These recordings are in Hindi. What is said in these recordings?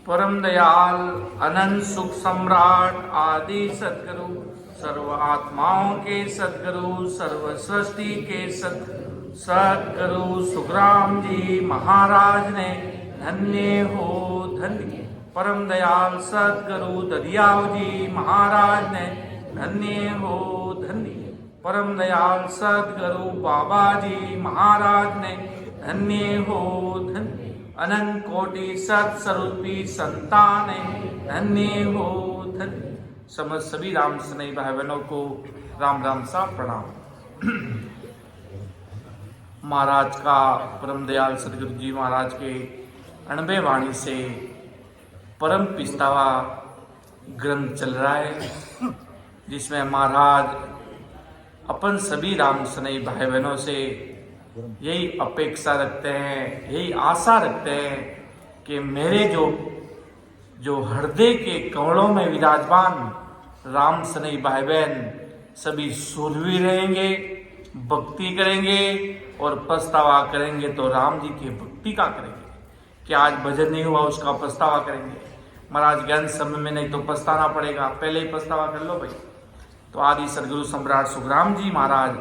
परम दयाल अनंत सुख सम्राट आदि सदगुरु सर्व आत्माओं के सदगुरु सर्व सृष्टि के सदगुरु सुखराम जी महाराज ने धन्य हो धन्य। परम दयाल सदगुरु ददियाव जी महाराज ने धन्य हो धन्य। परम दयाल सदगुरु बाबा जी महाराज ने धन्य हो धन्य। अनंत कोटि सत्स्वरूपी संतान धन्य हो धन्य। समस्त सभी राम स्नेही भाई बहनों को राम राम सा प्रणाम। महाराज का परम दयाल सदगुरु जी महाराज के अणबे वाणी से परम पिस्तावा ग्रंथ चल रहा है, जिसमें महाराज अपन सभी राम स्नेही भाई बहनों से यही अपेक्षा रखते हैं, यही आशा रखते हैं कि मेरे जो हृदय के कमलों में विराजमान राम स्नेही भाई बहन सभी सूरवीर रहेंगे, भक्ति करेंगे और पछतावा करेंगे तो राम जी की भक्ति का करेंगे। कि आज भजन नहीं हुआ उसका पछतावा करेंगे। महाराज ज्ञान समय में नहीं तो पछताना पड़ेगा, पहले ही पछतावा कर लो भाई। तो आदि सदगुरु सम्राट सुखराम जी महाराज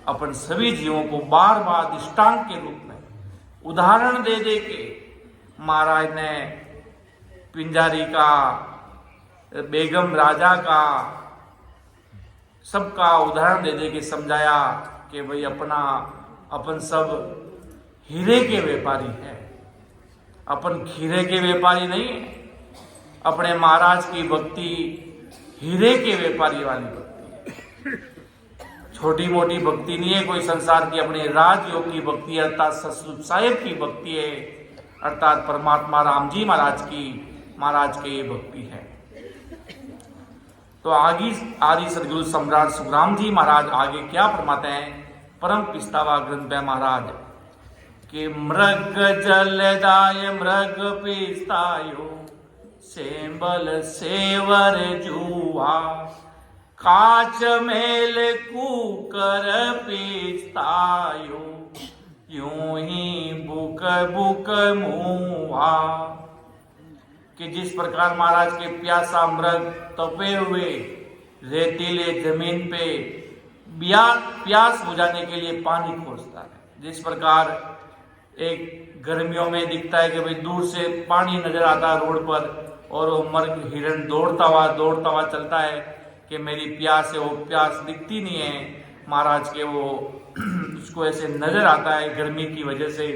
अपन सभी जीवों को बार बार दृष्टांत के रूप में उदाहरण दे दे के महाराज ने पिंजारी का, बेगम राजा का, सबका उदाहरण दे दे के समझाया कि भाई अपन सब हीरे के व्यापारी हैं, अपन खीरे के व्यापारी नहीं है। अपने महाराज की भक्ति हीरे के व्यापारी वाली भक्ति, छोटी मोटी भक्ति नहीं है कोई संसार की। अपने राजयोग की भक्ति अर्थात सतसुख साहिब की भक्ति है, अर्थात परमात्मा राम जी महाराज के ये भक्ति है। तो आगे आदि सदगुरु सम्राट सुखराम जी महाराज आगे क्या फरमाते हैं परम पिस्तावा ग्रंथ में महाराज कि मृग जलदाय मृग पिस्तायो सेंबल सेवर जुआ काच मेल कूकर पिस्तायो यूं ही बुक बुक मुआ। कि जिस प्रकार महाराज के प्यासा मृग तपे हुए रेतीले जमीन पे प्यास बुझाने के लिए पानी खोजता है, जिस प्रकार एक गर्मियों में दिखता है कि भाई दूर से पानी नजर आता है रोड पर और वो मृग हिरण दौड़ता हुआ चलता है कि मेरी प्यास है, वो प्यास दिखती नहीं है। महाराज के वो उसको ऐसे नजर आता है गर्मी की वजह से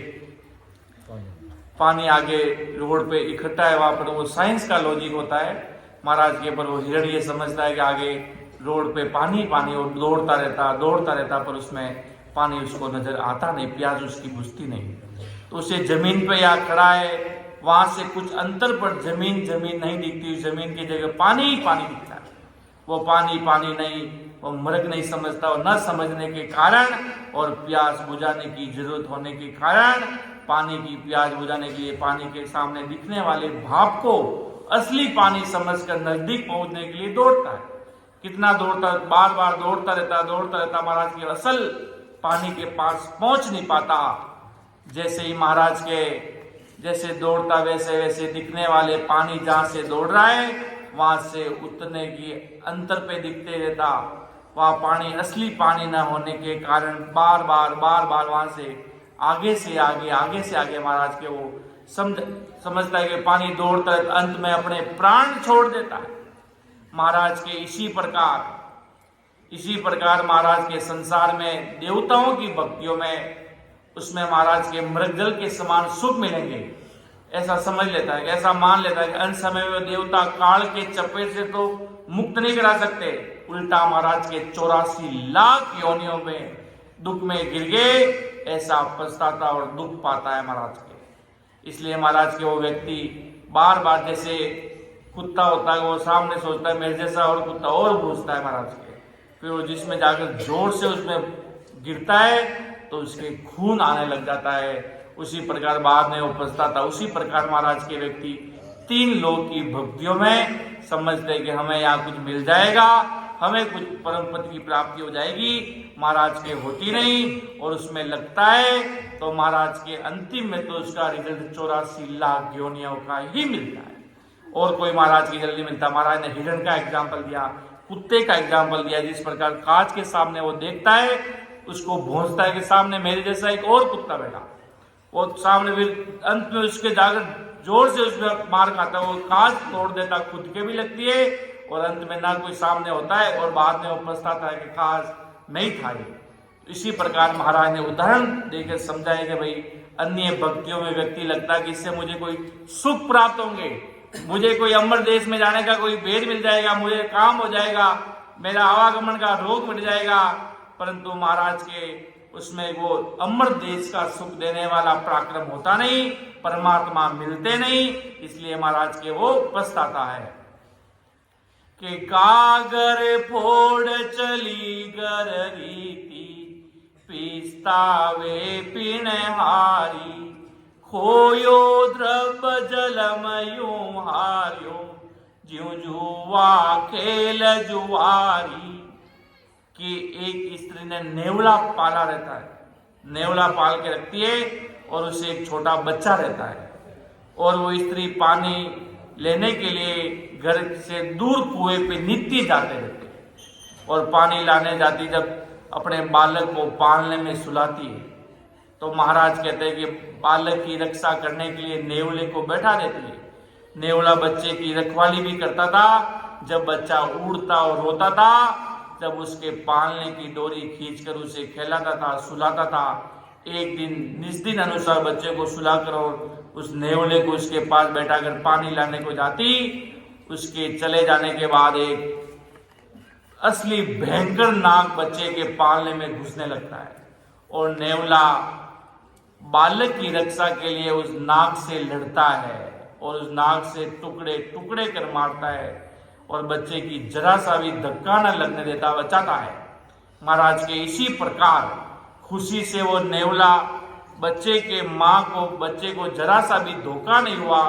पानी आगे रोड पे इकट्ठा है, वहां पर वो साइंस का लॉजिक होता है महाराज के। पर वो हिरण ये समझता है कि आगे रोड पे पानी और दौड़ता रहता पर उसमें पानी उसको नजर आता नहीं, प्यास उसकी बुझती नहीं। तो उसे जमीन पे या खड़ा है, वहां से कुछ अंतर पर जमीन नहीं दिखती, जमीन की जगह पानी दिखता है। वो पानी नहीं, वो मृग नहीं समझता, और न समझने के कारण और प्यास बुझाने की जरूरत होने के कारण पानी की प्यास बुझाने के लिए पानी के सामने दिखने वाले भाप को असली पानी समझकर नजदीक पहुंचने के लिए दौड़ता है। कितना दौड़ता, बार दौड़ता रहता महाराज के असल पानी के पास पहुंच नहीं पाता। जैसे ही महाराज के जैसे दौड़ता वैसे दिखने वाले पानी जहां से दौड़ रहा है वहां से उतरने की अंतर पे दिखते रहता। वहां पानी असली पानी न होने के कारण बार बार वहां से आगे से आगे महाराज के वो समझता है कि पानी दौड़ता है, अंत में अपने प्राण छोड़ देता है। महाराज के इसी प्रकार महाराज के संसार में देवताओं की भक्तियों में उसमें महाराज के मृगजल के समान सुख मिलेंगे, ऐसा समझ लेता है, ऐसा मान लेता है कि अंत समय में देवता काल के चपेट से तो मुक्त नहीं करा सकते, उल्टा महाराज के 84 लाख योनियों में दुख में गिर गए, ऐसा पछताता और दुख पाता है महाराज के। इसलिए महाराज के वो व्यक्ति बार जैसे कुत्ता होता है वो सामने सोचता है मेरे जैसा और कुत्ता और भूजता है महाराज के, फिर वो जिसमें जाकर जोर से उसमें गिरता है तो उसके खून आने लग जाता है। उसी प्रकार बाद में वो पछताता। उसी प्रकार महाराज के व्यक्ति 3 लोक की भक्तियों में समझते हैं कि हमें यहाँ कुछ मिल जाएगा, हमें कुछ परम पद की प्राप्ति हो जाएगी, महाराज के होती नहीं और उसमें लगता है तो महाराज के अंतिम में तो उसका रिजल्ट 84 लाख योनियों का ही मिलता है। और कोई महाराज की जल्दी मिलता। महाराज ने हिरण का एग्जाम्पल दिया, कुत्ते का एग्जाम्पल दिया, जिस प्रकार कांच के सामने वो देखता है, उसको भौंकता है कि सामने मेरे जैसा एक और कुत्ता बैठा, और सामने फिर अंत में उसके जाकर जोर से उसमें मार खाता है, वो कांच तोड़ देता, खुद के भी लगती है और अंत में ना कोई सामने होता है और बाद में वो पछताता है कि काश नहीं था ये। इसी प्रकार महाराज ने उदाहरण देकर समझाया कि भाई अन्य भक्तियों में व्यक्ति लगता है कि इससे मुझे कोई सुख प्राप्त होंगे, मुझे कोई अमर देश में जाने का कोई भेद मिल जाएगा, मुझे काम हो जाएगा, मेरा आवागमन का रोग मिट जाएगा, परंतु महाराज के उसमें वो अमर देश का सुख देने वाला पराक्रम होता नहीं, परमात्मा मिलते नहीं, इसलिए महाराज के वो पछताता है कि कागर फोड़ चली गर रीति पिस्तावे पिनहारी खोयो द्रव जलम यूं हार्यो ज्यों जुआ खेल जुआरी। कि एक स्त्री ने नेवला पाला रहता है, नेवला पाल के रखती है और उसे एक छोटा बच्चा रहता है, और वो स्त्री पानी लेने के लिए घर से दूर कुएं पे नित्य जाते रहते और पानी लाने जाती, जब अपने बालक को पालने में सुलाती है तो महाराज कहते हैं कि बालक की रक्षा करने के लिए नेवले को बैठा देती है। नेवला बच्चे की रखवाली भी करता था, जब बच्चा उड़ता और रोता था तब उसके पालने की डोरी खींचकर उसे खिलाता था, सुलाता था। एक दिन निस्दिन अनुसार बच्चे को सुलाकर और उस नेवले को उसके पास बैठाकर पानी लाने को जाती। उसके चले जाने के बाद एक असली भयंकर नाग बच्चे के पालने में घुसने लगता है और नेवला बालक की रक्षा के लिए उस नाग से लड़ता है और उस नाग से टुकड़े टुकड़े कर मारता है और बच्चे की जरा सा भी धक्का न लगने देता, बचाता है। महाराज के इसी प्रकार खुशी से वो नेवला बच्चे के माँ को, बच्चे को जरा सा भी धोखा नहीं हुआ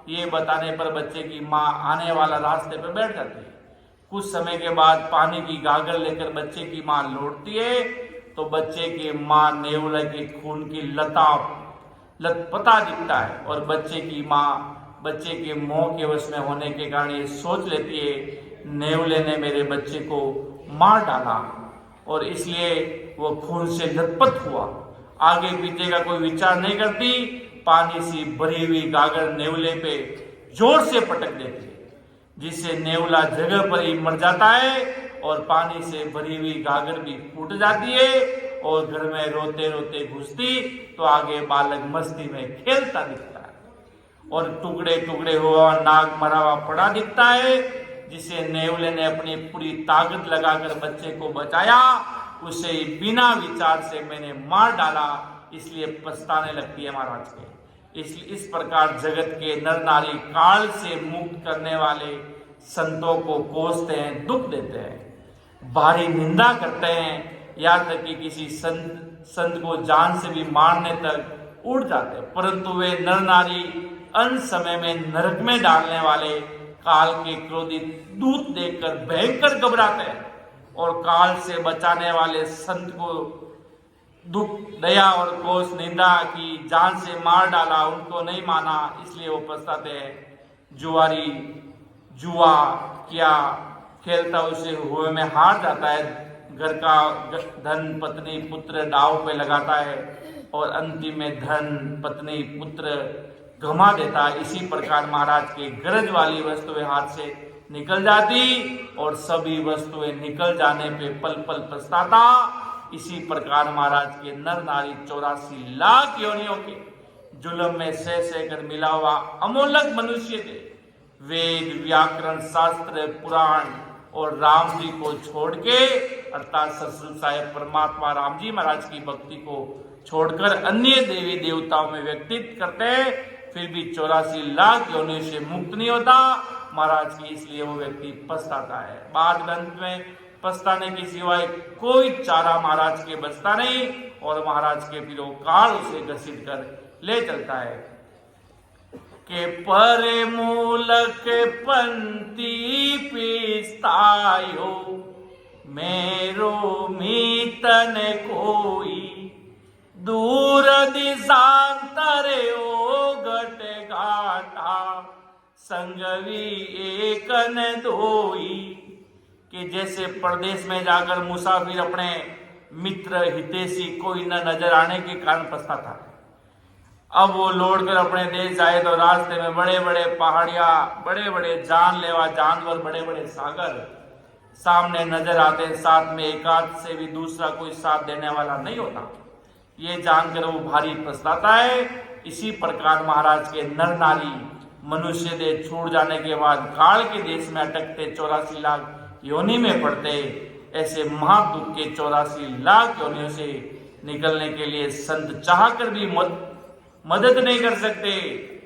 ये बताने पर बच्चे की माँ आने वाला रास्ते पर बैठ जाती है। कुछ समय के बाद पानी की गागर लेकर बच्चे की माँ लौटती है तो बच्चे के माँ नेवला के खून की लतपता दिखता है और बच्चे की माँ बच्चे के मोह के वश में होने के कारण ये सोच लेती है नेवले ने मेरे बच्चे को मार डाला, और इसलिए वो खून से लथपथ हुआ। आगे पीछे का कोई विचार नहीं करती, पानी से भरी हुई गागर नेवले पे जोर से पटक देती है, जिससे नेवला जगह पर ही मर जाता है और पानी से भरी हुई गागर भी फूट जाती है और घर में रोते रोते घुसती तो आगे बालक मस्ती में खेलता दिखता है और टुकड़े टुकड़े हुआ नाग मरा हुआ पड़ा दिखता है, जिसे नेवले ने अपनी पूरी ताकत लगाकर बच्चे को बचाया, उसे बिना विचार से मैंने मार डाला, इसलिए पछताने लगती है महाराज के। इस प्रकार जगत के नर नारी काल से मुक्त करने वाले संतों को कोसते हैं, दुख देते हैं, भारी निंदा करते हैं, यहाँ तक कि किसी संत को जान से भी मारने तक उड़ जाते हैं, परंतु वे नर नारी अंत समय में नरक में डालने वाले काल के क्रोधित दूत देखकर भयंकर घबराते हैं और काल से बचाने वाले संत को दुख, दया और कोस, निंदा की, जान से मार डाला, उनको नहीं माना, इसलिए वो पछताते हैं। जुआरी जुआ क्या खेलता उसे हुए में हार जाता है, घर का धन पत्नी पुत्र दांव पे लगाता है और अंतिम में धन पत्नी पुत्र गमा देता है। इसी प्रकार महाराज के गरज वाली वस्तुएं हाथ से निकल जाती और सभी वस्तुएं निकल जाने पे पल पल पछताता। इसी प्रकार महाराज के नर नारी 84 लाख योनियों के जुल्म में सह कर मिला हुआ अमोलक मनुष्य थे। वेद, व्याकरण, शास्त्र, पुराण और राम जी को छोड़ के, अर्थात सतसंग साहिब परमात्मा राम जी महाराज की भक्ति को छोड़कर अन्य देवी देवताओं में व्यक्तित्व करते हैं, फिर भी 84 लाख योनियों से मुक्त नहीं होता महाराज की, इसलिए वो व्यक्ति पछताता है। बाद अंत में पछताने की सिवाय कोई चारा महाराज के बचता नहीं और महाराज के फिर काल उसे घसीट कर ले चलता है के परे मूलक पंक्ति पिस्तायो मेरो मीतन कोई दूर दिशांतरे ओ घट घाटा संगवी एक न दोई, कि जैसे परदेश में जाकर मुसाफिर अपने मित्र हितैषी कोई न नजर आने के कारण पछताता है। अब वो लौट कर अपने देश जाए तो रास्ते में बड़े बड़े पहाड़ियां, बड़े बड़े जानलेवा जानवर, बड़े बड़े सागर सामने नजर आते हैं, साथ में एकांत से भी दूसरा कोई साथ देने वाला नहीं होता। ये जानकर वो भारी पछताता है। इसी प्रकार महाराज के नर नारी मनुष्य देह छूट जाने के बाद काल के देश में अटकते 84 लाख योनि में पड़ते। ऐसे महादुख के 84 लाख योनियों से निकलने के लिए संत चाह कर भी मदद नहीं कर सकते।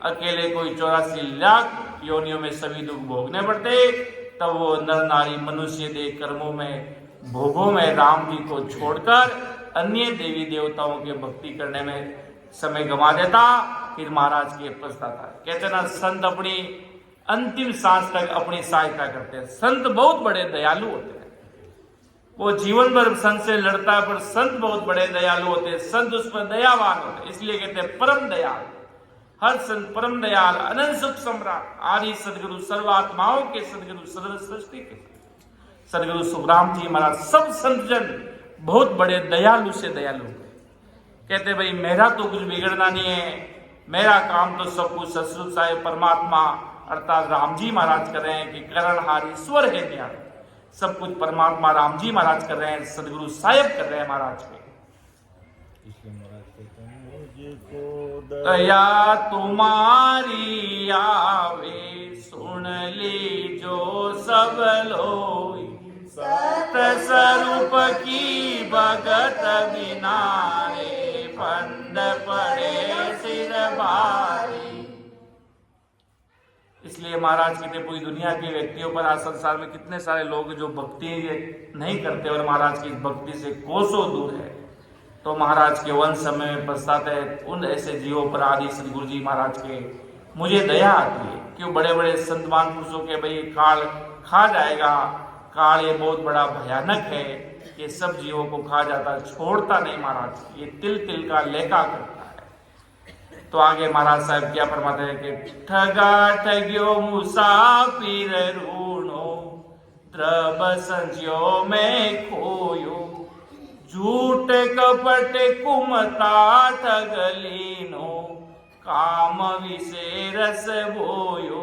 अकेले कोई 84 लाख योनियों में सभी दुख भोगने पड़ते। तब वो नर नारी मनुष्य देह कर्मों में भोगों में राम जी को छोड़कर अन्य देवी देवताओं के भक्ति करने में समय गंवा देता। फिर महाराज के पछताता। कहते ना, संत अपनी अंतिम सांस तक अपनी सहायता करते हैं। संत बहुत बड़े दयालु होते हैं। वो जीवन भर संत से लड़ता है, पर संत बहुत बड़े दयालु होते हैं। संत उस पर दयावान होते हैं, इसलिए कहते हैं परम दयाल। हर संत परम दयाल, अनंत सुख सम्राट, आदि सदगुरु, सर्वात्माओं के सदगुरु, सर्व सृष्टि के सदगुरु सुखराम जी महाराज, सब संत जन बहुत बड़े दयालु से दयालु। कहते भाई मेरा तो कुछ बिगड़ना नहीं है, मेरा काम तो सब कुछ ससुर साहेब परमात्मा अर्थात राम जी महाराज कर रहे हैं कि करणहार ईश्वर है ज्ञान, सब कुछ परमात्मा राम जी महाराज कर रहे हैं, सदगुरु साहेब कर रहे हैं महाराज के। दया तुम्हारी आवे सुन ली जो सब लोई, सत स्वरूप की भगत बिना रे फंद पड़े सिर भारी। इसलिए महाराज कहते पूरी दुनिया के व्यक्तियों पर, आज संसार में कितने सारे लोग जो भक्ति नहीं करते और महाराज की भक्ति से कोसों दूर है, तो महाराज के वन समय में पछताते हैं। उन ऐसे जीवों पर आदि सदगुरु जी महाराज के मुझे दया आती है। क्यों बड़े बड़े संतमान पुरुषों के भाई काल खा जाएगा, काल ये बहुत बड़ा भयानक है, ये सब जीवों को खा जाता, छोड़ता नहीं महाराज, ये तिल तिल का लेखा करता है। तो आगे महाराज साहब क्या फरमाते हैं कि ठगा ठग्यो मुसाफिर रूणो, द्रब संज्यो में खोयो, झूठ कपट कुमता ठगलीनो, काम विषे रस बोयो।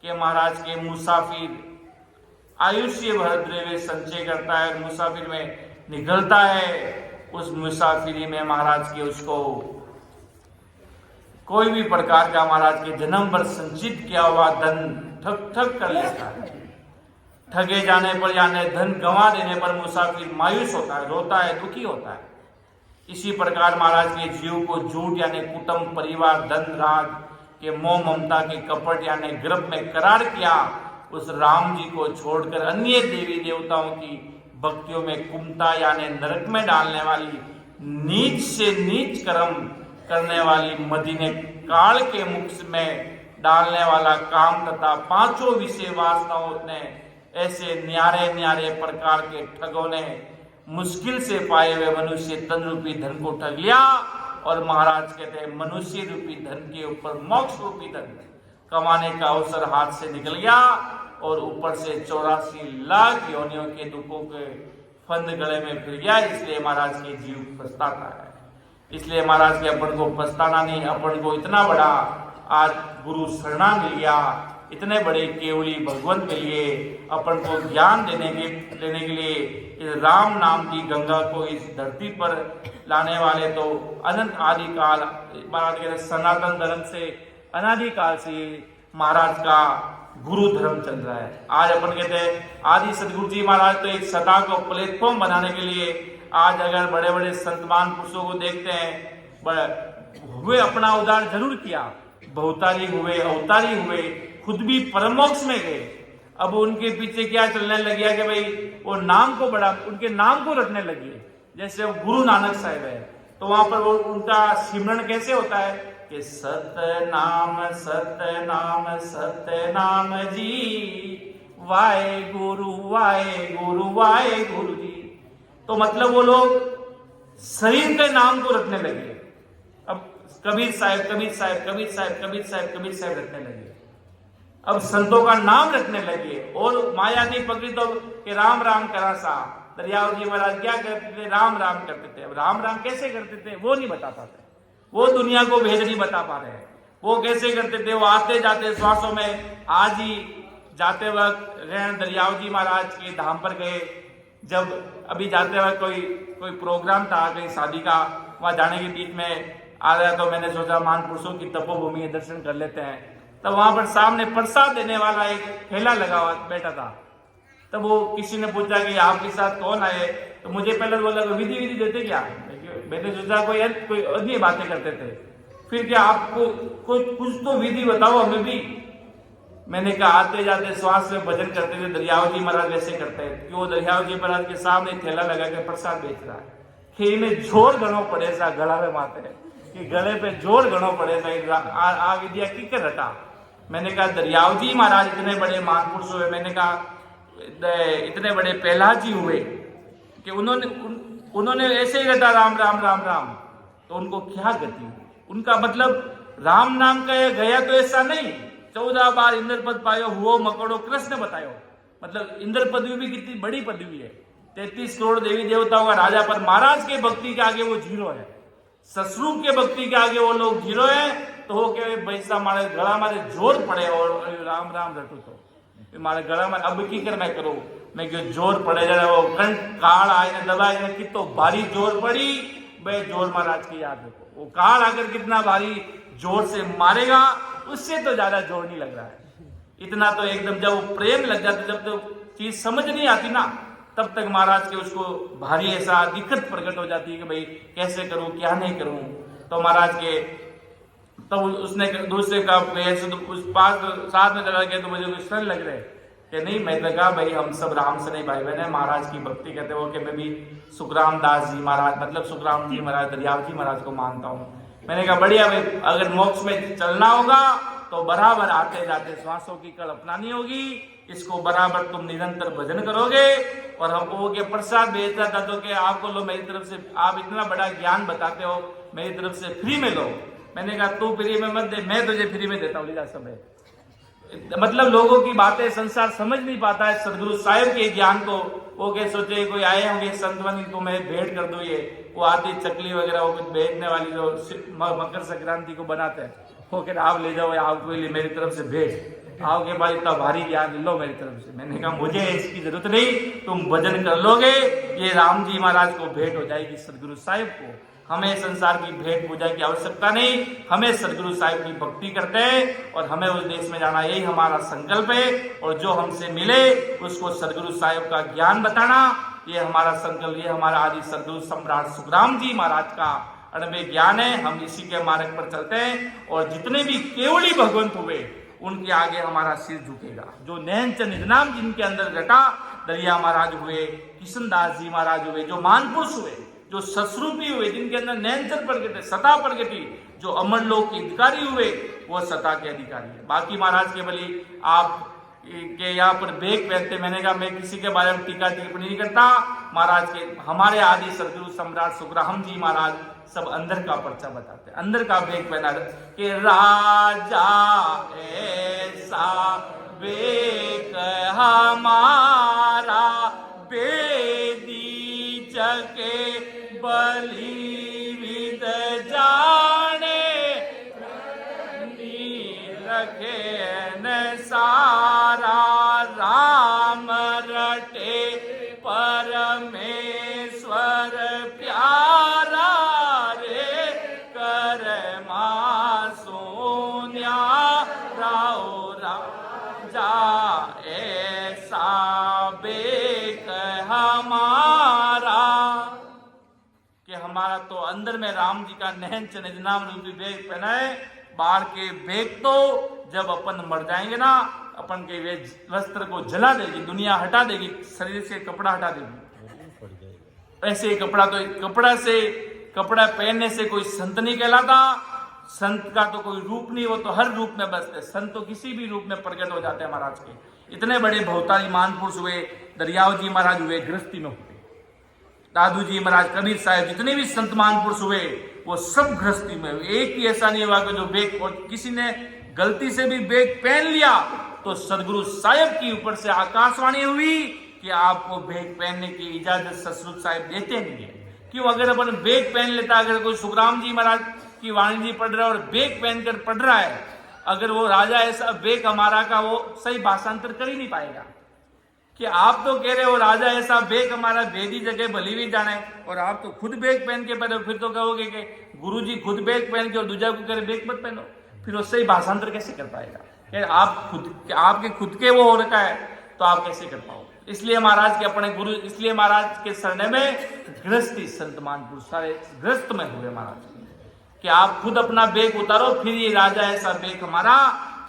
के महाराज के मुसाफिर आयुष्य भर द्रव्य संचय करता है, मुसाफिर में निकलता है। उस मुसाफिरी में महाराज के उसको कोई भी प्रकार का महाराज के जन्म पर संचित किया हुआ धन ठग ठग कर लेता है। ठगे जाने पर यानी धन गंवा देने पर मुसाफिर मायूस होता है, रोता है, दुखी होता है। इसी प्रकार महाराज के जीव को झूठ यानी कुटुंब परिवार धन राज के मोह ममता के कपट यानी गर्भ में करार किया, उस राम जी को छोड़कर अन्य देवी देवताओं की भक्तियों में कुमता यानी नरक में डालने वाली नीच से नीच कर्म करने वाली मदी ने काल के मुख में डालने वाला काम तथा पांचों विषय वासनाओं ने ऐसे न्यारे न्यारे प्रकार के ठगों ने मुश्किल से पाए हुए मनुष्य तन रूपी धन को ठग लिया। और महाराज कहते हैं मनुष्य रूपी धन के ऊपर मोक्ष रूपी धन कमाने का अवसर हाथ से निकल गया, और ऊपर से 84 लाख योनियों के दुखों के फंद गले में फिर गया। इसलिए महाराज के जीव पछताता है। इसलिए महाराज के अपन को पछताना नहीं, अपन को इतना बड़ा आज गुरु शरणा मिल गया, इतने बड़े केवली भगवंत के लिए अपन को ज्ञान देने के लिए इस राम नाम की गंगा को इस धरती पर लाने वाले तो अनंत आदि काल महाराज के सनातन धर्म से अनादिकाल से महाराज का गुरु धर्म चल रहा है। आज अपन कहते हैं आदि सदगुरु जी महाराज तो एक सत्ता को प्लेटफॉर्म बनाने के लिए आज अगर बड़े बड़े संतमान पुरुषों को देखते हैं, हुए अपना उद्धार जरूर किया, बहुतारी हुए, अवतारी हुए, खुद भी परमोक्ष में गए। अब उनके पीछे क्या चलने लग गया कि भाई वो नाम को बड़ा उनके नाम को रखने लगे। जैसे अब गुरु नानक साहिब है तो वहां पर वो उनका सिमरन कैसे होता है कि सतनाम सतनाम सतनाम जी, वाहे गुरु जी। तो मतलब वो लोग शरीर के नाम को रखने लगे। अब कबीर साहब कबीर साहब कबीर साहब कबीर साहब कबीर साहब रखने लगे। अब संतों का नाम रखने लगे और माया नहीं पकड़ी तो कि राम राम करा सा। दरियाव जी महाराज क्या करते थे? राम राम करते थे। अब राम राम कैसे करते थे वो नहीं बता पाते, वो दुनिया को भेद नहीं बता पा रहे हैं। वो कैसे करते थे? वो आते जाते श्वासों में, आज ही जाते वक्त दरियाव जी महाराज के धाम पर गए। जब अभी जाते वक्त कोई प्रोग्राम था कहीं शादी का, वहां जाने के बीच में आ रहा तो मैंने सोचा महापुरुषों की तपोभूमि है, दर्शन कर लेते हैं। तब वहां पर सामने प्रसाद देने वाला एक ठेला लगा हुआ बैठा था। तब वो किसी ने पूछा कि आपके साथ कौन आए? तो मुझे पहले बोला विधि विधि देते क्या? मैंने सोचा कोई अन्य बातें करते थे। फिर क्या आपको कुछ तो विधि बताओ हमें भी। मैंने कहा आते जाते श्वास में भजन करते थे, दरियाव जी महाराज वैसे करते हैं। क्यों? दरियाव जी महाराज के सामने ठेला लगा के प्रसाद बेच रहा है कि इन्हें जोर घणो पड़े सा गला में माते कि गले पे जोर घणो पड़े सा आ विद्या की कर रटा। मैंने कहा दरियाव जी महाराज इतने बड़े महापुरुष हुए, मैंने कहा इतने बड़े प्रहलाद जी हुए कि उन्होंने ऐसे ही रटा राम राम राम राम, तो उनको क्या गति हुई? उनका मतलब राम नाम का गया तो ऐसा नहीं, 14 बार इंद्र पद पायो हुओ मकड़ो कृष्ण बतायो। मतलब इंद्र पदवी भी कितनी बड़ी पदवी है, 33 करोड़ देवी देवताओं का राजा, पर महाराज के भक्ति के आगे वो जीरो है। ससुर के भक्ति के आगे वो लोग जीरो है। तो हो के पैसा मारे गला मारे जोर पड़े और राम राम रटू तो मारे गला में अब की कर मैं करूं, मैं क्यों जोर पड़े जरा वो कंठ काल आए दबाए कि तो भारी जोर पड़ी। भाई जोर महाराज की याद रखो, वो काल आकर कितना भारी जोर से मारेगा, उससे तो ज्यादा जोर नहीं लग रहा है। इतना तो एकदम जब वो प्रेम लग जाता, जब तो चीज समझ नहीं आती ना, तब तक महाराज के उसको भारी ऐसा दिक्कत प्रकट हो जाती है कि भाई कैसे करूं क्या नहीं करूं। तो महाराज के तब उसने दूसरे का उस पास साथ में चला गया तो मुझे विश्वास लग रहे कि नहीं। मैं तो कहा भाई हम सब राम से नहीं भाई बहन है, महाराज की भक्ति करते हो कि मैं भी सुखराम दास जी महाराज मतलब सुखराम जी महाराज दरियाव जी महाराज को मानता हूँ। मैंने कहा बढ़िया भाई, अगर मोक्ष में चलना होगा तो बराबर आते जाते श्वासों की कल अपनानी होगी, इसको बराबर तुम निरंतर भजन करोगे। और हम वो के प्रसाद भेज रहा था तो कि आपको लो मेरी तरफ से, आप इतना बड़ा ज्ञान बताते हो मेरी तरफ से फ्री में लो। मैंने कहा तू फ्री में मत दे, मैं तुझे फ्री में देता हूँ लीला समय। मतलब लोगों की बातें संसार समझ नहीं पाता है सदगुरु साहिब के ज्ञान को। वो क्या सोचे कोई आए होंगे संतवन को मैं भेंट कर दूं, ये वो आती चकली वगैरह वो कुछ भेजने वाली जो मकर संक्रांति को बनाते हैं, वो कह आप ले जाओ आपको मेरी तरफ से भेंट, आओगे बाद इतना भारी ज्ञान लो मेरी तरफ से। मैंने कहा मुझे इसकी जरूरत नहीं, तुम भजन कर लोगे, ये राम जी महाराज को भेंट हो जाएगी सदगुरु साहिब को। हमें संसार की भेंट पूजा की आवश्यकता नहीं, हमें सदगुरु साहिब की भक्ति करते हैं और हमें उस देश में जाना, यही हमारा संकल्प है। और जो हमसे मिले उसको सदगुरु साहिब का ज्ञान बताना, ये हमारा संकल्प, ये हमारा आदि सदगुरु सम्राट सुखराम जी महाराज का अणबे ज्ञान है। हम इसी के मार्ग पर चलते हैं और जितने भी केवली भगवंत हुए उनके आगे हमारा सिर झुकेगा। जो नैनच निजनाम जिनके अंदर घटा, दरिया महाराज हुए, किशनदास जी महाराज हुए, जो मानपुरुष हुए, जो ससरूपी हुए, जिनके अंदर नैनचर प्रगटे सता प्रगटी, जो अमर लोक के अधिकारी हुए, वो सता के अधिकारी है। बाकी महाराज के बली आप के यहाँ पर बेग पहनते, मैंने कहा मैं किसी के बारे में टीका टिप्पणी नहीं करता। महाराज के हमारे आदि सदगुरु सम्राट सुखराम जी महाराज सब अंदर का पर्चा बताते, अंदर का बेग पहना कि राजा ऐसा बेग हमारा बेदी चके बलि विद जाने रखे न सारा राम रटे परमेश्वर प्यारा रे कर सोनिया राओ राजा ऐसा बेक हमारा कि हमारा तो अंदर में राम जी का नैन निजनाम रूपी बेग पहना है। बाहर के बेग तो जब अपन मर जाएंगे ना, अपन के वे वस्त्र को जला देगी, दुनिया हटा देगी, शरीर से कपड़ा हटा देगी। ऐसे कपड़ा पहनने से कोई संत नहीं कहलाता। संत का तो कोई रूप नहीं, वो तो हर रूप में बसते। संत तो किसी भी रूप में प्रकट हो जाते हैं महाराज के। इतने बड़े भवतारी महापुरुष हुए, दरियाव जी महाराज हुए, गृहस्थी में हुए, दादू जी महाराज, कबीर साहब, जितने भी संत महापुरुष हुए वो सब गृहस्थी में हुए। एक ही ऐसा नहीं हुआ कि जो बेग, और किसी ने गलती से भी बेग पहन लिया तो सदगुरु साहिब की ऊपर से आकाशवाणी हुई कि आपको बैग पहनने की इजाजत सतगुरु साहिब देते नहीं है। क्यों? अगर अपन बैग पहन लेता, अगर कोई सुखराम जी महाराज की वाणी जी पढ़ रहा है और बैग पहनकर पढ़ रहा है, अगर वो राजा ऐसा बैग हमारा का वो सही भाषांतर कर ही नहीं पाएगा। कि आप तो कह रहे हो राजा ऐसा बैग हमारा भेदी जगह भली भी जाने, और आप तो खुद बैग पहन के पहने, फिर तो कहोगे कि गुरुजी खुद बैग पहन के और दूसरा को कह बैग मत पहनो, फिर वो सही भाषांतर कैसे कर पाएगा? आप खुद आपके खुद के वो हो रखा है तो आप कैसे कर पाओगे? इसलिए महाराज के अपने गुरु, इसलिए महाराज के शरण में गृहस्थी संतमान पुरुष सारे गृहस्थ में हुए महाराज कि आप खुद अपना बैग उतारो, फिर ये राजा ऐसा बैग हमारा,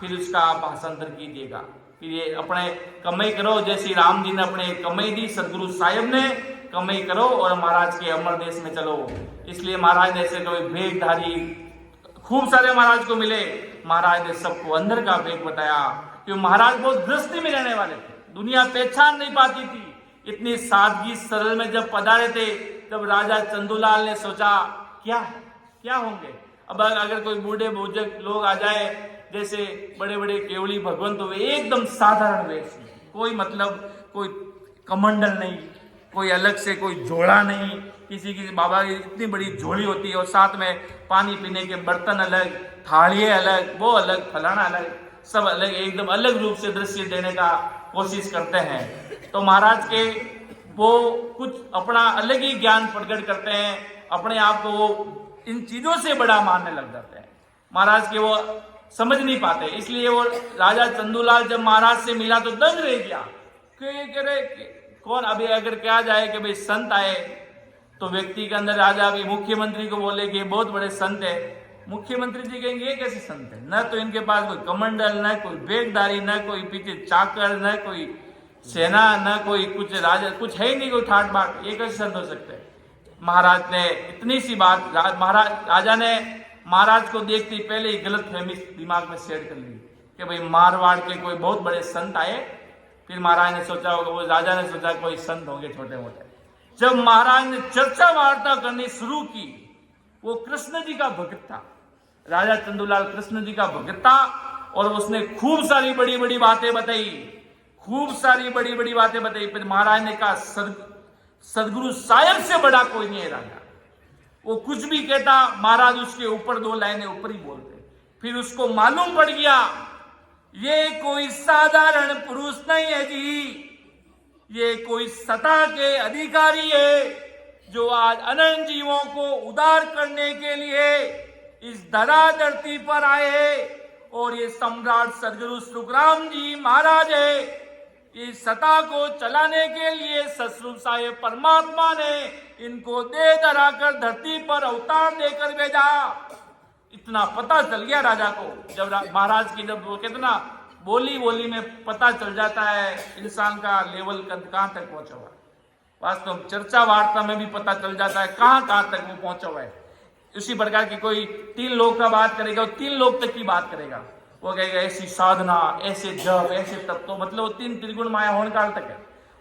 फिर उसका आप भाषांतर कीजिएगा, फिर ये अपने कमाई करो जैसी राम जी ने अपने कमाई दी, सदगुरु साहिब ने कमाई करो और महाराज के अमर देश में चलो। इसलिए महाराज ने ऐसे कोई बैगधारी खूब सारे महाराज को मिले, महाराज ने सबको अंदर का बैग बताया। क्यों? महाराज बहुत गृहस्थी में रहने वाले थे, दुनिया पहचान नहीं पाती थी। इतनी सादगी सरल में जब पधारे थे, तब राजा चंदूलाल ने सोचा क्या होंगे। अब अगर कोई बूढ़े बुजुर्ग लोग आ जाए, जैसे बड़े बड़े केवली भगवंत हुए, एकदम साधारण वेश में, कोई मतलब कोई कमंडल नहीं, कोई अलग से कोई झोला नहीं, किसी बाबा की इतनी बड़ी झोली होती है और साथ में पानी पीने के बर्तन अलग, थालियाँ अलग, वो अलग, फलाना अलग, सब अलग, एकदम अलग रूप से दृश्य देने का कोशिश करते हैं। तो महाराज के वो कुछ अपना अलग ही ज्ञान प्रकट करते हैं, अपने आप को वो इन चीजों से बड़ा मानने लग जाते हैं। महाराज के वो समझ नहीं पाते, इसलिए वो राजा चंदूलाल जब महाराज से मिला तो दंग रह गया कि कौन अभी अगर क्या जाए कि भाई संत आए तो व्यक्ति के अंदर राजा अभी मुख्यमंत्री को बोले कि बहुत बड़े संत है, मुख्यमंत्री जी कहेंगे ये कैसे संत है? न तो इनके पास कोई कमंडल, न कोई बेगदारी, न कोई पीछे चाकर, न कोई सेना, न कोई कुछ राजा, कुछ है ही नहीं कोई ठाट बाट, ये कैसे संत हो सकते हैं? महाराज ने इतनी सी बात राजा ने महाराज को देखते ही पहले ही गलत फहमी दिमाग में सेट कर ली कि भाई मारवाड़ के कोई बहुत बड़े संत आए। फिर महाराज ने सोचा होगा, वो राजा ने सोचा कोई संत होंगे छोटे मोटे। जब महाराज ने चर्चा वार्ता करनी शुरू की, वो कृष्ण जी का भक्त था, राजा चंदूलाल कृष्ण जी का भक्त था, और उसने खूब सारी बड़ी बड़ी बातें बताई, खूब सारी बड़ी बड़ी बातें बताई। फिर महाराज ने कहा सदगुरु साहिब से बड़ा कोई नहीं है राजा, वो कुछ भी कहता महाराज उसके ऊपर दो लाइनें ऊपर ही बोलते। फिर उसको मालूम पड़ गया ये कोई साधारण पुरुष नहीं है जी, ये कोई सत्ता के अधिकारी है जो आज अनंत जीवों को उद्धार करने के लिए इस धरा धरती पर आए हैं। और ये सम्राट सदगुरु सुखराम जी महाराज है, इस सत्ता को चलाने के लिए सतगुरु साहिब परमात्मा ने इनको दे धरा कर धरती पर अवतार देकर भेजा। इतना पता चल गया राजा को, जब महाराज की जब वो कहते ना बोली में पता चल जाता है इंसान का लेवल कहाँ तक पहुंचा हुआ है। वास्तव में चर्चा वार्ता में भी पता चल जाता है कहाँ तक वो पहुंचा हुआ है। उसी प्रकार की कोई 3 लोग का बात करेगा, वो 3 लोग तक की बात करेगा, वो कहेगा ऐसी साधना, ऐसे जप, ऐसे तप, तो मतलब वो 3 त्रिगुण माया होने काल तक है।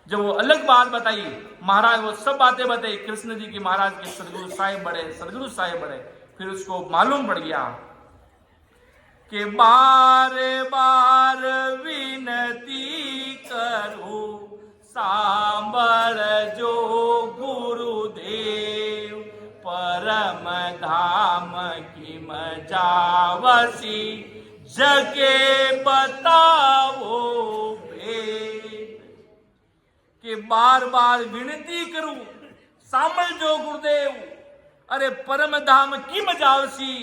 जब वो अलग बात बताई महाराज, वो सब बातें बताई कृष्ण जी की, महाराज के सदगुरु साहिब बड़े, फिर उसको मालूम पड़ गया कि बार बार विनती करूं सांबर जो गुरुदेव, परम धाम की मजावसी जगे बताओ भेद। कि बार बार विनती करूं सांबर जो गुरुदेव, अरे परम धाम की मजावसी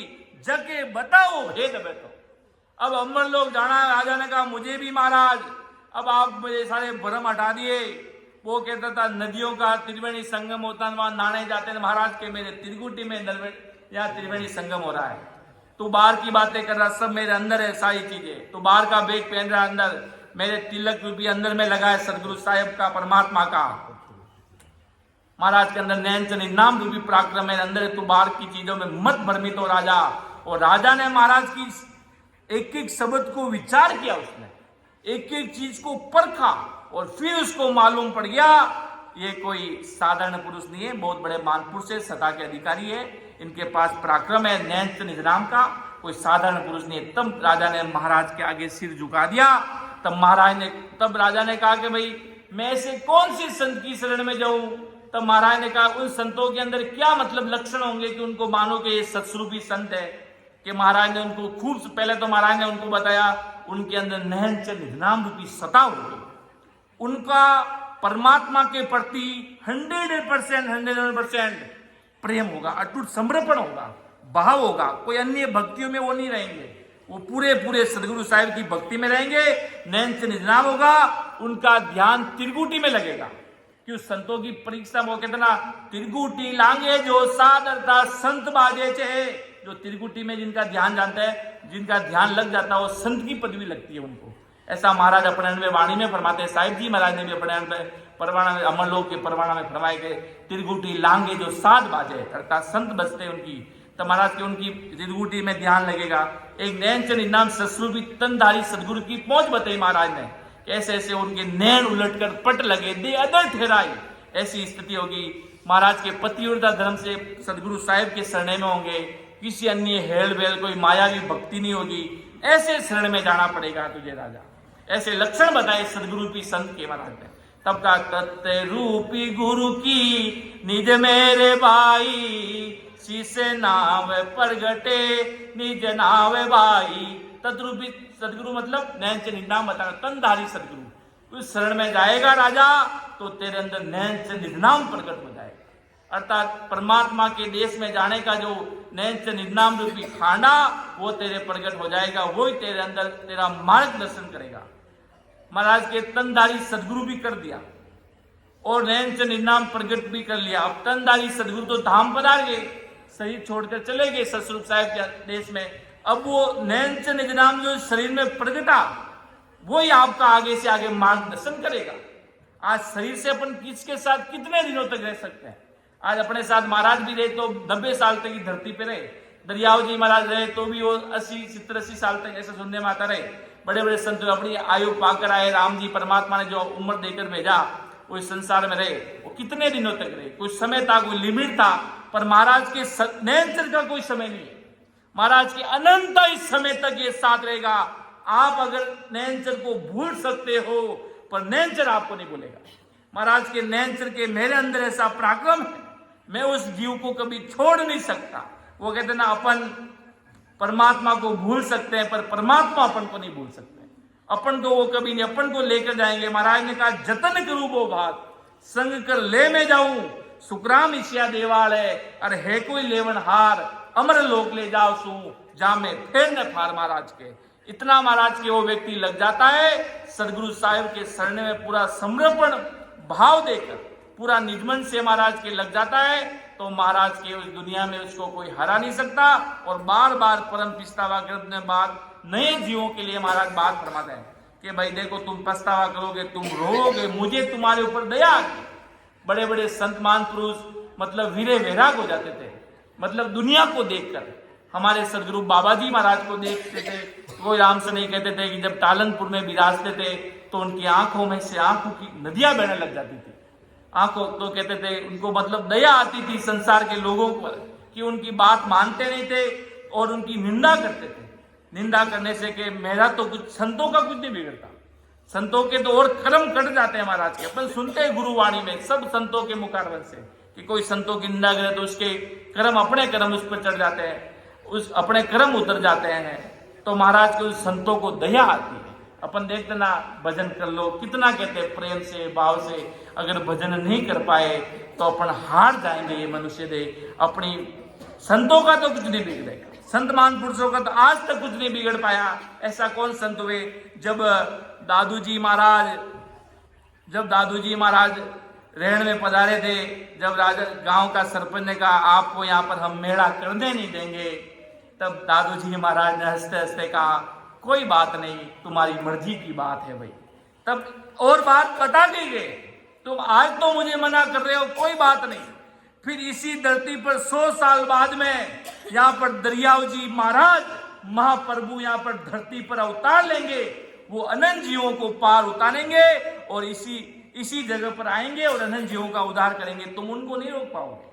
जगे बताओ भेद बैठो। अब अमर लोग जाना, राजा ने कहा मुझे भी महाराज अब आप मुझे सारे भ्रम हटा दिए। वो कहता था नदियों का त्रिवेणी संगम होता है, वहां नहाने जाते हैं महाराज के, मेरे त्रिकुटी में यहाँ त्रिवेणी संगम हो रहा है, तू बाहर की बातें कर रहा, सब मेरे अंदर है सारी चीजें। तू बाहर का बैग पहन रहा, अंदर मेरे तिलक रूपी अंदर में लगा है सदगुरु साहिब का, परमात्मा का, महाराज के अंदर नैनचनी नाम रूपी पराक्रम है अंदर, तू बाहर की चीजों में मत भ्रमित हो राजा। और राजा ने महाराज की एक एक शब्द को विचार किया, उसने एक एक चीज को परखा, और फिर उसको मालूम पड़ गया ये कोई साधारण पुरुष नहीं है, बहुत बड़े महापुरुष है, सत्ता के अधिकारी है, इनके पास पराक्रम है नैनचनी नाम का, कोई साधारण पुरुष नहीं है। तब राजा ने महाराज के आगे सिर झुका दिया तब राजा ने कहा कि भाई मैं ऐसे कौन सी संत की शरण में जाऊं। तब महाराज ने कहा उन संतों के अंदर क्या मतलब लक्षण होंगे कि उनको मानो कि ये सत्स्वरूपी संत है। कि महाराज ने उनको पहले तो महाराज ने उनको बताया उनके अंदर नयनचर निधनाम रूपी सता होगी, उनका परमात्मा के प्रति 100% प्रेम होगा, अटूट समर्पण होगा, भाव होगा, कोई अन्य भक्तियों में वो नहीं रहेंगे, वो पूरे सदगुरु साहिब की भक्ति में रहेंगे। नैन से निजनाम होगा, उनका ध्यान त्रिगुटी में लगेगा। क्यों संतों की परीक्षा में वो कहते ना, त्रिगुटी लांगे जो सादरता संत बाजे चे। जो त्रिगुटी में जिनका ध्यान जानता है, जिनका ध्यान लग जाता है, वो संत की पदवी लगती है उनको। ऐसा महाराज अपने अनवे वाणी में फरमाते हैं। साहिब जी महाराज ने भी अपने परवाना में, अमर लोक के परवाना में फरमाए गए, त्रिगुटी लांगे जो साध बाजे, अर्थात संत बजते उनकी। तो महाराज के उनकी त्रिगुटी में ध्यान लगेगा। एक नैन चंद इनाम ससुरूपी तनधारी सदगुरु की पहुंच बताई महाराज ने। ऐसे ऐसे उनके नैन उलटकर पट लगे, दे अदर ठहराई, ऐसी स्थिति होगी। महाराज के पतिव्रता धर्म से सदगुरु साहिब के शरण में होंगे, किसी अन्य हेल वेल कोई मायावी भक्ति नहीं होगी। ऐसे शरण में जाना पड़ेगा तुझे राजा। ऐसे लक्षण बताए सदगुरु की संत के महाराज ने। तब का तत्व रूपी गुरु की निज मेरे भाई, शीसे नाव प्रगटे निज नाव भाई। तत्रूपी सदगुरु मतलब नैन से निधनाम बताना, तनधारी सदगुरु। उस शरण में जाएगा राजा तो तेरे अंदर नैन से निधनाम प्रकट हो जाएगा। अर्थात परमात्मा के देश में जाने का जो नैन से निधनाम रूपी खाना, वो तेरे प्रकट हो जाएगा। वही तेरे अंदर तेरा मार्गदर्शन करेगा। महाराज के तनधारी सदगुरु भी कर दिया और नैन से निधनाम प्रकट भी कर लिया। अब तनधारी सदगुरु तो धाम पधार गए, शरीर छोड़कर चले गए सतस्वरूप साहिब के देश में। अब वो नैन से निधनाम जो शरीर में प्रगटा, वही आपका आगे से आगे मार्गदर्शन करेगा। आज शरीर से अपन किसके साथ कितने दिनों तक रह सकते हैं। आज अपने साथ महाराज भी रहे तो 90 साल तक की धरती पे रहे। दरियाव जी महाराज रहे तो भी वो 80-70 साल तक ऐसे सुनने में आता रहे। बड़े बड़े संत अपनी आयु पाकर आए। राम जी परमात्मा ने जो उम्र देकर भेजा, वो इस संसार में रहे। वो कितने दिनों तक रहे, कुछ समय था, कोई लिमिट था। पर महाराज के नैनचर का कोई समय नहीं है। महाराज के अनंत इस समय तक ये साथ रहेगा। आप अगर नैनचर को भूल सकते हो, पर नैनचर आपको नहीं भूलेगा। महाराज के नैनचर के मेरे अंदर ऐसा पराक्रम है, मैं उस जीव को कभी छोड़ नहीं सकता। वो कहते ना, अपन परमात्मा को भूल सकते हैं पर परमात्मा अपन को नहीं भूल सकते। अपन को वो कभी नहीं, अपन को लेकर जाएंगे। महाराज ने कहा जतन करूं वो बात, संग कर ले में जाऊं, सुखराम ईशिया देवाल है, अरे है कोई लेवन हार, अमर लोक ले जाओ सू, जा में फेर न फार। महाराज के इतना महाराज के वो व्यक्ति लग जाता है सदगुरु साहिब के शरण में, पूरा समर्पण भाव देकर, पूरा निजमन से महाराज के लग जाता है, तो महाराज के उस दुनिया में उसको कोई हरा नहीं सकता। और बार बार परम पिछतावा करने बाद नए जीवों के लिए महाराज बात फरमाते हैं कि भाई देखो, तुम पछतावा करोगे, तुम रोओगे, मुझे तुम्हारे ऊपर दया आती। बड़े बड़े संत मान पुरुष मतलब वीरे वैराग हो जाते थे, मतलब दुनिया को देखकर। हमारे सदगुरु बाबा जी महाराज को देखते थे, वो राम से नहीं कहते थे कि जब टालनपुर में विराजते थे तो उनकी आंखों में से आंखों की नदियां बहने लग जाती थी। आंखों तो कहते थे उनको मतलब दया आती थी संसार के लोगों पर, कि उनकी बात मानते नहीं थे और उनकी निंदा करते थे। निंदा करने से कि मेरा तो कुछ, संतों का कुछ नहीं बिगड़ता, संतों के तो और कर्म कट जाते हैं महाराज के। अपन सुनते हैं गुरुवाणी में सब संतों के मुखारवन से कि कोई संतों की निंदा करे तो उसके कर्म, अपने कर्म उस पर चढ़ जाते हैं, उस अपने कर्म उतर जाते हैं। तो महाराज के उस संतों को दया आती है। अपन देखते ना, भजन कर लो, कितना कहते हैं प्रेम से भाव से। अगर भजन नहीं कर पाए तो अपन हार जाएंगे ये मनुष्य दे। अपनी संतों का तो कुछ नहीं बिगड़ेगा, संत मान पुरुषों का तो आज तक कुछ नहीं बिगड़ पाया। ऐसा कौन संत हुए? जब दादू जी महाराज रहन में पधारे थे, जब राजा गांव का सरपंच ने कहा आपको यहाँ पर हम मेला करने नहीं देंगे, तब दादू जी महाराज ने हंसते हंसते कहा कोई बात नहीं, तुम्हारी मर्जी की बात है भाई। तब और बात कटा दी गई, तुम आज तो मुझे मना कर रहे हो, कोई बात नहीं। फिर इसी धरती पर 100 साल बाद में यहाँ पर दरियाव जी महाराज महाप्रभु यहाँ पर धरती पर अवतार लेंगे। वो अनंत जीवों को पार उतारेंगे और इसी जगह पर आएंगे और अनंत जीवों का उद्धार करेंगे। तुम उनको नहीं रोक पाओगे।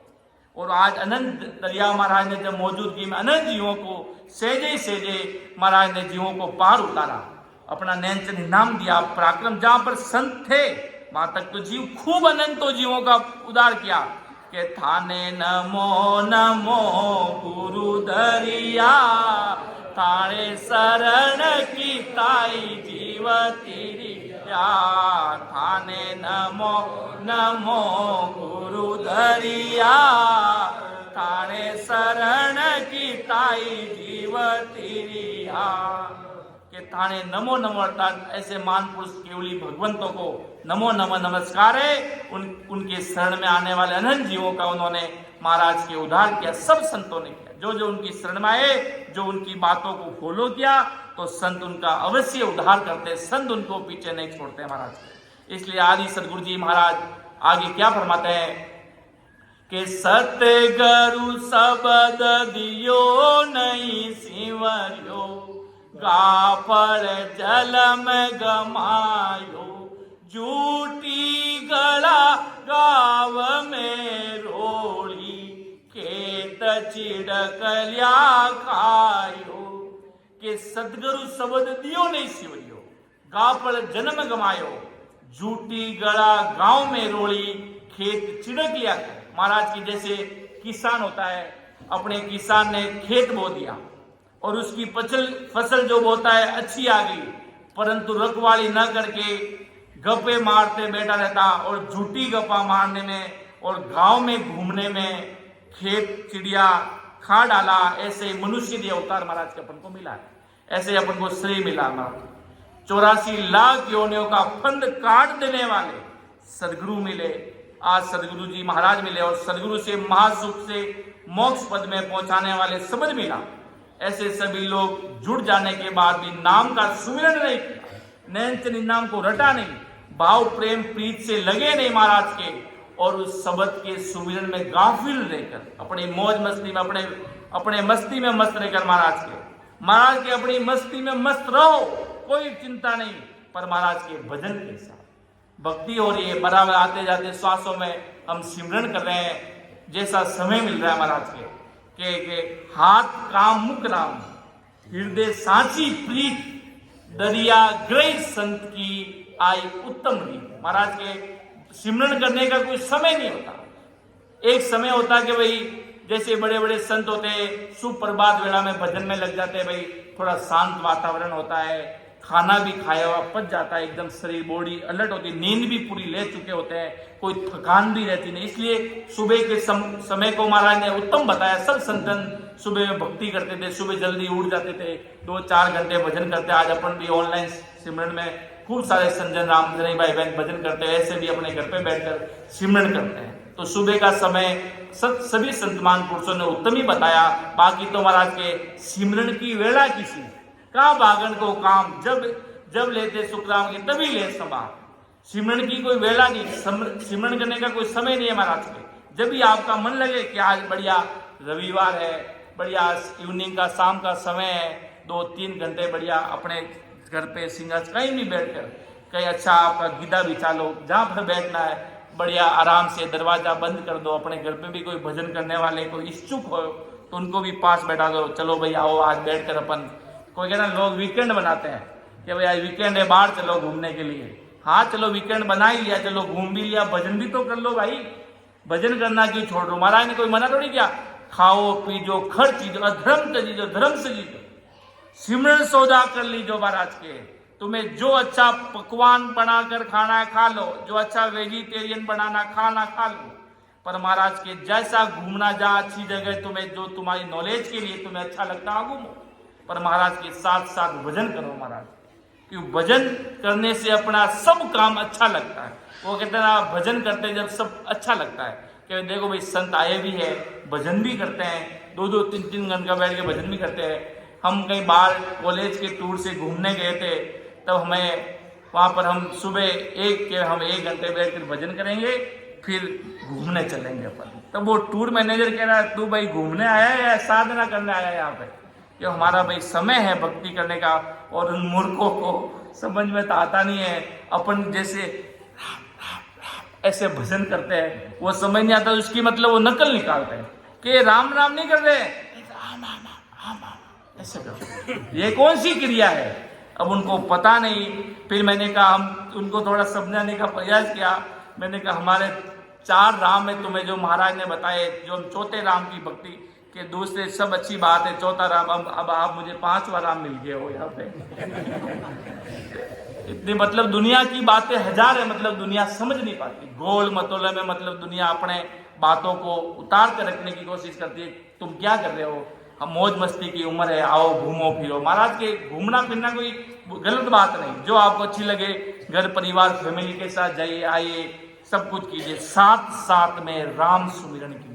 और आज अनंत दरिया महाराज ने जब मौजूदगी में अनंत जीवों को सेजे महाराज ने जीवों को पार उतारा। अपना नैनचंद इनाम दिया, पराक्रम। जहां पर संत थे वहां तक तो जीव खूब अनंतों जीवों का उद्धार किया कि थाने नमो नमो गुरु दरिया, थाने शरण की ताई जीव तेरी या, थाने नमो नमो गुरु दरिया, थाने शरण की ताई जीव तेरी या। कि थाने नमो नमो अर्थात ऐसे मान पुरुष केवली भगवंतों को नमो नमो नमस्कार है। उनके शरण में आने वाले अनंत जीवों का उन्होंने महाराज के उद्धार किया। सब संतों ने किया, जो जो उनकी शरण में आए, जो उनकी बातों को फॉलो किया, तो संत उनका अवश्य उद्धार करते, संत उनको पीछे नहीं छोड़ते महाराज। इसलिए आदि सदगुरु जी महाराज आगे क्या फरमाते हैं कि सतगुरु शब्द दियो नहीं सिमरियो, गाफल जल में गमायो, झूठी गला गाव में रोड़ी, खेत चिड़कलिया खायो। कि सदगुरु शब्द दियो नहीं सिमरियो, गाफल जन्म गमायो, झूठी गला गांव में रोड़ी, खेत चिड़क लिया। महाराज की जैसे किसान होता है, अपने किसान ने खेत बो दिया और उसकी फसल जो बोता है अच्छी आ गई, परंतु रखवाली न करके गप्पे मारते बैठा रहता और झूठी गप्पा मारने में और गांव में घूमने में खेत चिड़िया खा डाला। ऐसे मनुष्य के अवतार महाराज के अपन को मिला है, ऐसे अपन को श्रेय मिला। 84 लाख योनियों का फंद काट देने वाले सदगुरु मिले, आज सदगुरु जी महाराज मिले, और सदगुरु से महासुख से मोक्ष पद में पहुंचाने वाले शब्द मिला। ऐसे सभी लोग जुड़ जाने के बाद भी नाम का सुमिरन नहीं किया, नैनचंद नाम को रटा नहीं, भाव प्रेम प्रीत से लगे नहीं महाराज के, और उस शब्द के सुमिरन में गाफिल रहकर अपनी मौज मस्ती में अपने मस्ती में मस्त रहकर महाराज के अपनी मस्ती में मस्त रहो, कोई चिंता नहीं, पर महाराज के भजन के साथ भक्ति हो रही है। बराबर आते जाते श्वासों में हम सिमरन कर रहे हैं, जैसा समय मिल रहा है महाराज के हाथ काम मुख राम, हृदय सांची प्रीत, दरिया ग्रह संत की आई उत्तम रीत। महाराज के सिमरन करने का कोई समय नहीं होता। एक समय होता कि भाई जैसे बड़े बड़े संत होते हैं, सुप्रभात वेला में भजन में लग जाते हैं, भाई थोड़ा शांत वातावरण होता है, खाना भी खाया हुआ पच जाता है, एकदम शरीर बॉडी अलर्ट होती है, नींद भी पूरी ले चुके होते हैं, कोई थकान भी रहती नहीं। इसलिए सुबह के समय को महाराज ने उत्तम बताया। सब संतन सुबह में भक्ति करते थे, सुबह जल्दी उठ जाते थे, 2-4 घंटे भजन करते। आज अपन भी ऑनलाइन सिमरन में खूब सारे संजन राम जनी भाई बहन भजन करते हैं, ऐसे भी अपने घर पे बैठकर सिमरन करते हैं। तो सुबह का समय सभी संतमान पुरुषों ने उत्तम ही बताया। बाकी तो महाराज के सिमरन की वेला किसी का बागन को काम, जब लेते सुखराम की तभी ले संभाल। सिमरन की कोई वेला नहीं, सिमरन करने का कोई समय नहीं है महाराज के। जब भी आपका मन लगे कि आज बढ़िया रविवार है, बढ़िया इवनिंग का शाम का समय है, 2-3 घंटे बढ़िया अपने घर पे सिंगार कहीं भी बैठकर कहीं अच्छा आपका गीदा बिछा लो, जहाँ पर बैठना है बढ़िया आराम से दरवाजा बंद कर दो। अपने घर पे भी कोई भजन करने वाले कोई इच्छुक हो तो उनको भी पास बैठा दो, चलो भाई आओ आज बैठकर अपन। कोई कहना लोग वीकेंड बनाते हैं कि भाई आज वीकेंड है, बाहर चलो घूमने के लिए। हाँ चलो वीकेंड बना ही लिया, चलो घूम भी लिया, भजन भी तो कर लो भाई। भजन करना क्यों छोड़ दो? महाराज ने कोई मना थोड़ी किया। खाओ पीजो खर्चीजो, अधर्म तजीजो धर्म से जीजो, सिमरन सौदा कर लीजो महाराज के। तुम्हें जो अच्छा पकवान बनाकर खाना है खा लो, जो अच्छा वेजिटेरियन बनाना खाना खा लो, पर महाराज के जैसा घूमना जा अच्छी जगह तुम्हें जो तुम्हारी नॉलेज के लिए तुम्हें अच्छा लगता है घूमो, पर महाराज के साथ साथ भजन करो महाराज। क्यों? भजन करने से अपना सब काम अच्छा लगता है। वो कहते हैं भजन करते जब सब अच्छा लगता है कि देखो भाई संत आए भी है, भजन भी करते हैं, 2-2, 3-3 घंटा बैठ के भजन भी करते हैं। हम कहीं बाहर कॉलेज के टूर से घूमने गए थे, तब हमें वहाँ पर हम सुबह हम 1 घंटे बैठ कर भजन करेंगे, फिर घूमने चलेंगे अपन। तब वो टूर मैनेजर कह रहा है तू भाई घूमने आया है या साधना करने आया है यहाँ पे? कि हमारा भाई समय है भक्ति करने का, और उन मूर्खों को समझ में तो आता नहीं है। अपन जैसे ऐसे भजन करते हैं, वो समझ नहीं आता, उसकी मतलब वो नकल निकालते हैं कि राम राम नहीं कर रहे, राम राम राम राम ऐसे करो। ये कौन सी क्रिया है? अब उनको पता नहीं। फिर मैंने कहा, हम उनको थोड़ा समझाने का प्रयास किया। मैंने कहा हमारे 4 राम है, तुम्हें जो महाराज ने बताए, जो हम चौथे राम की भक्ति के दूसरे सब अच्छी बात है, चौथा राम, अब आप मुझे 5वां राम मिल गए हो यहाँ पे। इतनी मतलब दुनिया की बातें हजार है, मतलब दुनिया समझ नहीं पाती। गोल मतोले में मतलब दुनिया अपने बातों को उतार कर रखने की कोशिश करती है। तुम क्या कर रहे हो, हम मौज मस्ती की उम्र है, आओ घूमो फिरो। महाराज के घूमना फिरना कोई गलत बात नहीं, जो आपको अच्छी लगे, घर परिवार फैमिली के साथ जाइए, आइए, सब कुछ कीजिए, साथ साथ में राम सुमिरन कीजिए।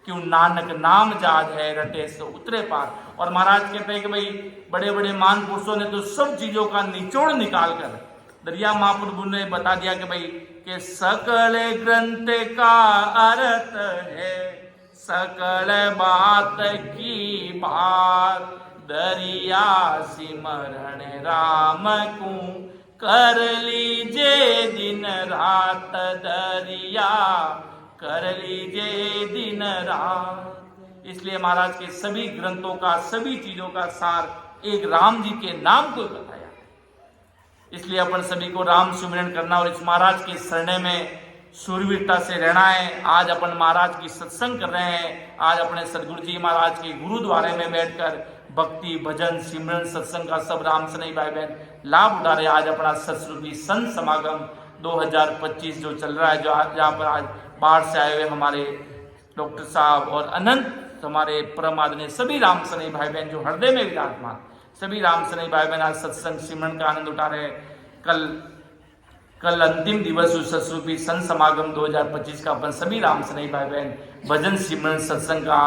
क्यों नानक नाम जाज है, रटे सो उतरे पार। और महाराज कहते हैं कि भाई बड़े बड़े महापुरुषों ने तो सब चीजों का निचोड़ निकाल कर दरिया महाप्रभु ने बता दिया कि भाई के सकल ग्रंथ का अर्थ है, सकल बात की बात, दरिया सिमरण राम को कर लीजिए दिन रात, दरिया कर लीजिए दिन रात। इसलिए महाराज के सभी ग्रंथों का, सभी चीजों का सार एक राम जी के नाम को बताया। इसलिए अपन सभी को राम सुमिरन करना और इस महाराज के शरण में सूरवीरता से रहना है। आज अपन महाराज की सत्संग कर रहे हैं। आज अपने सदगुरु जी महाराज के गुरुद्वारे में बैठकर भक्ति भजन सिमरन सत्संग का सब राम सनई भाई बहन लाभ उठा रहे। आज अपना सतस्वरूपी संत समागम 2025 जो चल रहा है, जो जहाँ पर आज बाहर से आए हुए हमारे डॉक्टर साहब और अनंत हमारे परम आदरणीय सभी राम सनई भाई बहन जो हृदय में विराजमान सभी राम सनई भाई बहन आज सत्संग सिमरन का आनंद उठा रहे हैं। कल अंतिम दिवस उस सतस्वरूपी संत समागम 2025 का अपन सभी राम सनई भाई बहन भजन सिमरन सत्संग का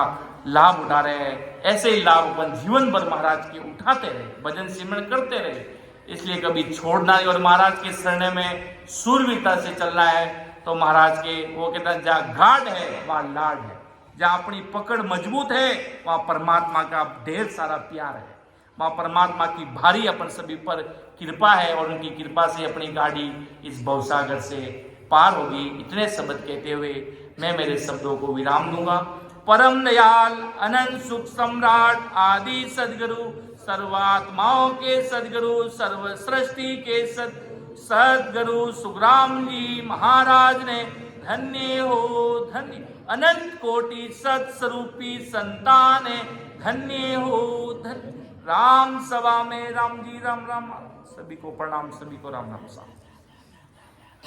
लाभ उठा रहे हैं। ऐसे ही लाभ अपन जीवन भर महाराज के उठाते रहे, भजन सिमरन करते रहे। इसलिए कभी छोड़ना नहीं और महाराज के शरण में सूरवीरता से चलना है। तो महाराज के वो कहता है जहाँ घाट है वहाँ लाड है, जहाँ अपनी पकड़ मजबूत है वहाँ परमात्मा का ढेर सारा प्यार है, वहाँ परमात्मा की भारी अपन सभी पर कृपा है और उनकी कृपा से अपनी गाड़ी इस भवसागर से पार होगी। इतने शब्द कहते हुए मैं मेरे शब्दों को विराम दूंगा। परम दयाल अनंत सुख सम्राट आदि सदगुरु सर्वात्माओं के सदगुरु सर्व सृष्टि के सदगुरु सुखराम जी महाराज ने धन्य हो धन्य, अनंत कोटि सत्स्वरूपी संतान धन्य हो धन्य। राम सभा में राम जी राम राम। सभी को प्रणाम, सभी को राम राम साहब।